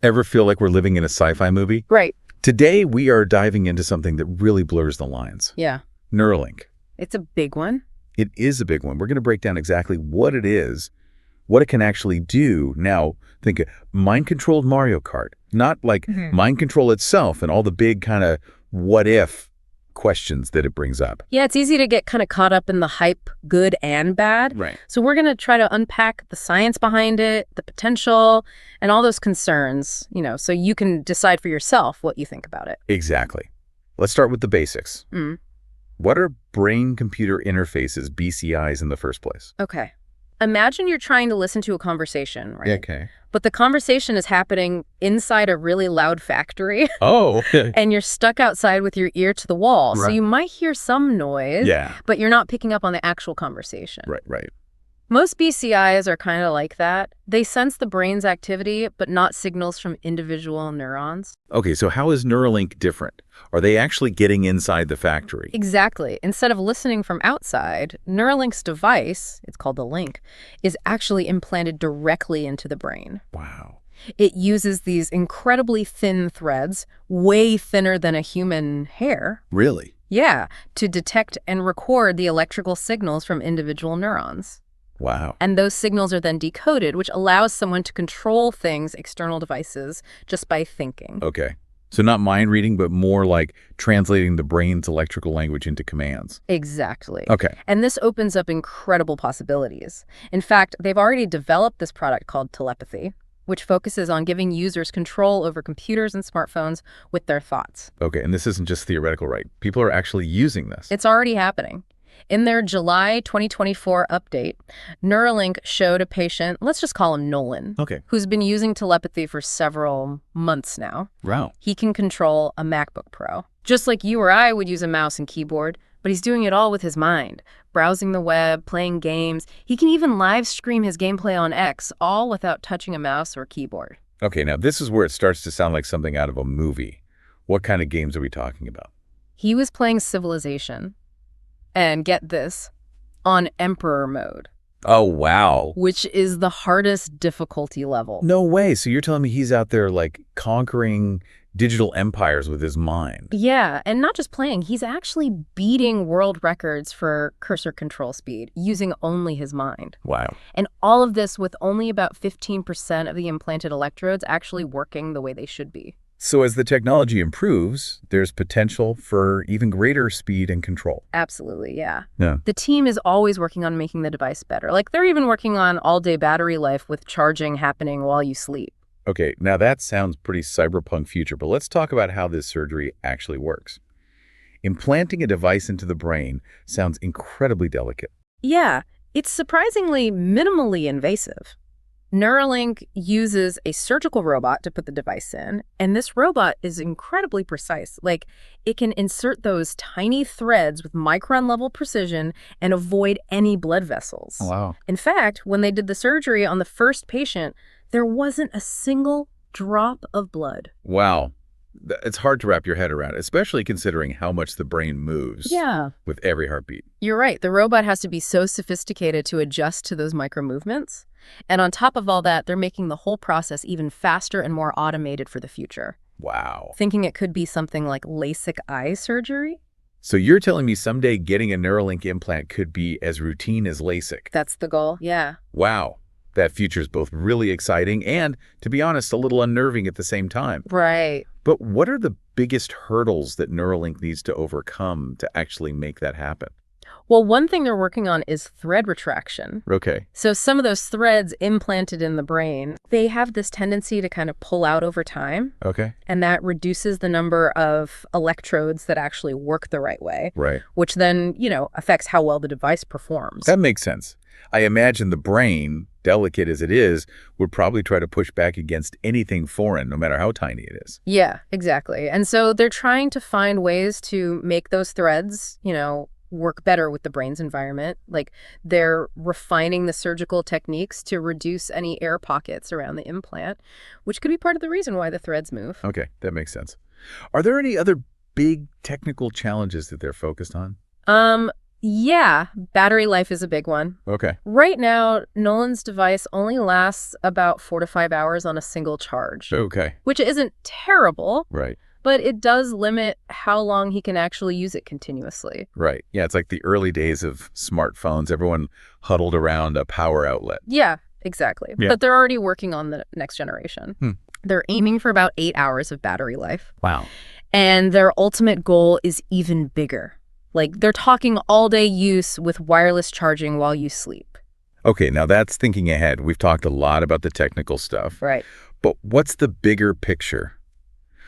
Ever feel like we're living in a sci-fi movie? Right. Today, we are diving into something that really blurs the lines. Yeah. Neuralink. It's a big one. It is a big one. We're going to break down exactly what it is, what it can actually do. Now, think of mind-controlled Mario Kart, not like mind control itself and all the big kind of what-if questions that it brings up. Yeah, it's easy to get kind of caught up in the hype, good and bad. Right. So we're going to try to unpack the science behind it, the potential, and all those concerns, so you can decide for yourself what you think about it. Exactly. Let's start with the basics. What are brain-computer interfaces, BCIs, in the first place? Okay. Imagine you're trying to listen to a conversation, right? Okay. But the conversation is happening inside a really loud factory. Oh. And you're stuck outside with your ear to the wall. Right. So you might hear some noise, but you're not picking up on the actual conversation. Right. Most BCIs are kind of like that. They sense the brain's activity, but not signals from individual neurons. Okay, so how is Neuralink different? Are they actually getting inside the factory? Exactly. Instead of listening from outside, Neuralink's device, it's called the link, is actually implanted directly into the brain. Wow. It uses these incredibly thin threads, way thinner than a human hair. Really? Yeah, to detect and record the electrical signals from individual neurons. Wow. And those signals are then decoded, which allows someone to control things, external devices, just by thinking. Okay. So not mind reading, but more like translating the brain's electrical language into commands. Exactly. Okay. And this opens up incredible possibilities. In fact, they've already developed this product called telepathy, which focuses on giving users control over computers and smartphones with their thoughts. Okay, and this isn't just theoretical, right? People are actually using this. It's already happening. In their July 2024 update, Neuralink showed a patient, let's just call him Nolan, who's been using telepathy for several months now. Wow. He can control a MacBook Pro, just like you or I would use a mouse and keyboard, but he's doing it all with his mind, browsing the web, playing games. He can even live stream his gameplay on X, all without touching a mouse or keyboard. Okay, now this is where it starts to sound like something out of a movie. What kind of games are we talking about? He was playing Civilization. And get this, on Emperor mode. Oh, wow. Which is the hardest difficulty level. No way. So you're telling me he's out there like conquering digital empires with his mind? Yeah, and not just playing. He's actually beating world records for cursor control speed using only his mind. Wow. And all of this with only about 15% of the implanted electrodes actually working the way they should be. So as the technology improves, there's potential for even greater speed and control. Absolutely, yeah. Yeah. The team is always working on making the device better. Like they're even working on all-day battery life with charging happening while you sleep. Okay, now that sounds pretty cyberpunk future, but let's talk about how this surgery actually works. Implanting a device into the brain sounds incredibly delicate. Yeah, it's surprisingly minimally invasive. Neuralink uses a surgical robot to put the device in, and this robot is incredibly precise. Like, it can insert those tiny threads with micron-level precision and avoid any blood vessels. Wow. In fact, when they did the surgery on the first patient, there wasn't a single drop of blood. Wow. It's hard to wrap your head around, especially considering how much the brain moves with every heartbeat. You're right. The robot has to be so sophisticated to adjust to those micro movements. And on top of all that, they're making the whole process even faster and more automated for the future. Wow. Thinking it could be something like LASIK eye surgery? So you're telling me someday getting a Neuralink implant could be as routine as LASIK? That's the goal, yeah. Wow. That future is both really exciting and, to be honest, a little unnerving at the same time. Right. But what are the biggest hurdles that Neuralink needs to overcome to actually make that happen? Well, one thing they're working on is thread retraction. Okay. So some of those threads implanted in the brain, they have this tendency to kind of pull out over time. Okay. And that reduces the number of electrodes that actually work the right way. Right. Which then, affects how well the device performs. That makes sense. I imagine the brain, delicate as it is, would probably try to push back against anything foreign, no matter how tiny it is. Yeah, exactly. And so they're trying to find ways to make those threads, work better with the brain's environment. Like they're refining the surgical techniques to reduce any air pockets around the implant, which could be part of the reason why the threads move. Okay, that makes sense. Are there any other big technical challenges that they're focused on? Yeah, battery life is a big one. Okay. Right now, Nolan's device only lasts about 4 to 5 hours on a single charge, Okay. which isn't terrible, Right. but it does limit how long he can actually use it continuously. Right. Yeah, it's like the early days of smartphones. Everyone huddled around a power outlet. Yeah, exactly. Yeah. But they're already working on the next generation. They're aiming for about 8 hours of battery life. Wow. And their ultimate goal is even bigger. Like, they're talking all-day use with wireless charging while you sleep. Okay, now that's thinking ahead. We've talked a lot about the technical stuff. Right. But what's the bigger picture?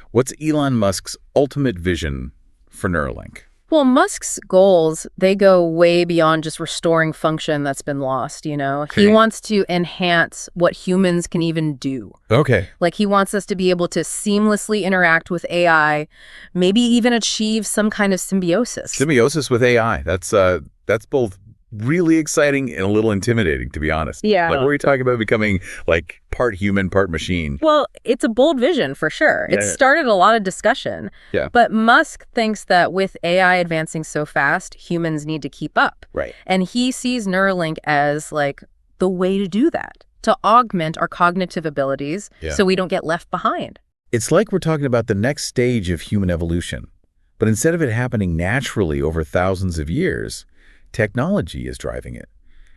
What's Elon Musk's ultimate vision for Neuralink? Well, Musk's goals, they go way beyond just restoring function that's been lost, you know? Okay. He wants to enhance what humans can even do. Okay. Like, he wants us to be able to seamlessly interact with AI, maybe even achieve some kind of symbiosis. Symbiosis with AI. That's both really exciting and a little intimidating, to be honest. Yeah. Like, what are you talking about becoming like part human, part machine? Well, it's a bold vision for sure. It started a lot of discussion. Yeah. But Musk thinks that with AI advancing so fast, humans need to keep up. Right. And he sees Neuralink as like the way to do that, to augment our cognitive abilities so we don't get left behind. It's like we're talking about the next stage of human evolution. But instead of it happening naturally over thousands of years, technology is driving it.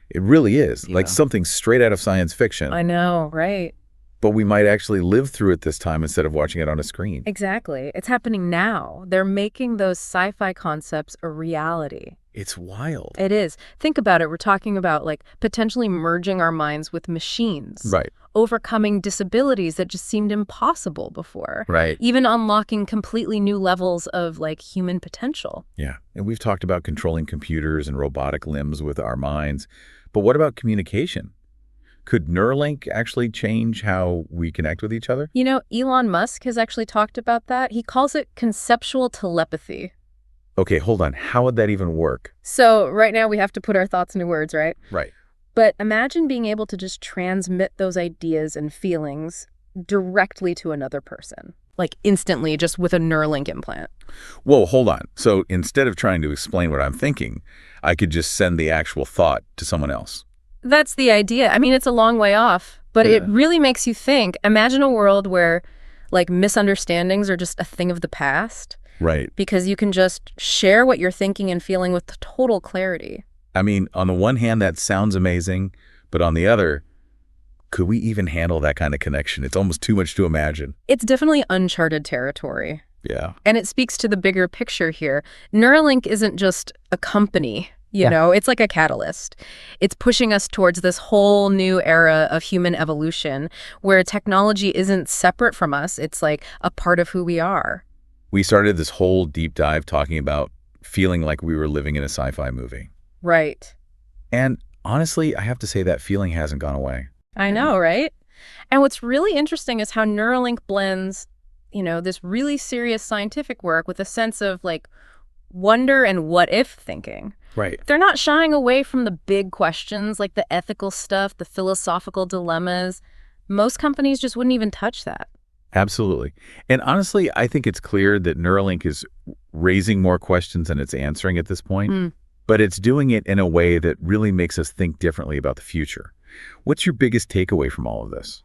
It really is, like something straight out of science fiction. I know, right? But we might actually live through it this time instead of watching it on a screen. Exactly. It's happening now. They're making those sci-fi concepts a reality. It's wild. It is. Think about it. We're talking about like potentially merging our minds with machines. Right. Overcoming disabilities that just seemed impossible before. Right. Even unlocking completely new levels of like human potential. Yeah. And we've talked about controlling computers and robotic limbs with our minds. But what about communication? Could Neuralink actually change how we connect with each other? You know, Elon Musk has actually talked about that. He calls it conceptual telepathy. Okay, hold on. How would that even work? So right now we have to put our thoughts into words, right? Right. But imagine being able to just transmit those ideas and feelings directly to another person. Like instantly, just with a Neuralink implant. Whoa, hold on. So instead of trying to explain what I'm thinking, I could just send the actual thought to someone else. That's the idea. I mean, it's a long way off, but it really makes you think. Imagine a world where like misunderstandings are just a thing of the past. Right. Because you can just share what you're thinking and feeling with total clarity. I mean, on the one hand, that sounds amazing, but on the other, could we even handle that kind of connection? It's almost too much to imagine. It's definitely uncharted territory. Yeah. And it speaks to the bigger picture here. Neuralink isn't just a company, you know, it's like a catalyst. It's pushing us towards this whole new era of human evolution where technology isn't separate from us. It's like a part of who we are. We started this whole deep dive talking about feeling like we were living in a sci-fi movie. Right. And honestly, I have to say that feeling hasn't gone away. I know, right? And what's really interesting is how Neuralink blends, you know, this really serious scientific work with a sense of like wonder and what if thinking. Right. They're not shying away from the big questions like the ethical stuff, the philosophical dilemmas. Most companies just wouldn't even touch that. Absolutely. And honestly, I think it's clear that Neuralink is raising more questions than it's answering at this point. But it's doing it in a way that really makes us think differently about the future. What's your biggest takeaway from all of this?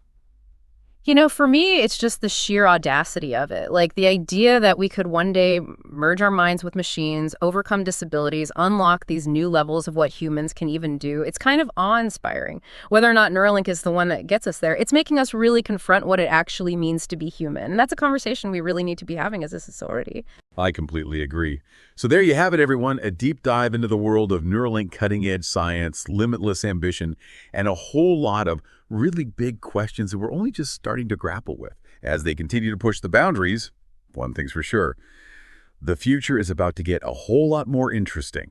You know, for me, it's just the sheer audacity of it. Like the idea that we could one day merge our minds with machines, overcome disabilities, unlock these new levels of what humans can even do. It's kind of awe-inspiring. Whether or not Neuralink is the one that gets us there, it's making us really confront what it actually means to be human. And that's a conversation we really need to be having as a society. I completely agree. So there you have it, everyone. A deep dive into the world of Neuralink cutting-edge science, limitless ambition, and a whole lot of really big questions that we're only just starting to grapple with. As they continue to push the boundaries, one thing's for sure, the future is about to get a whole lot more interesting.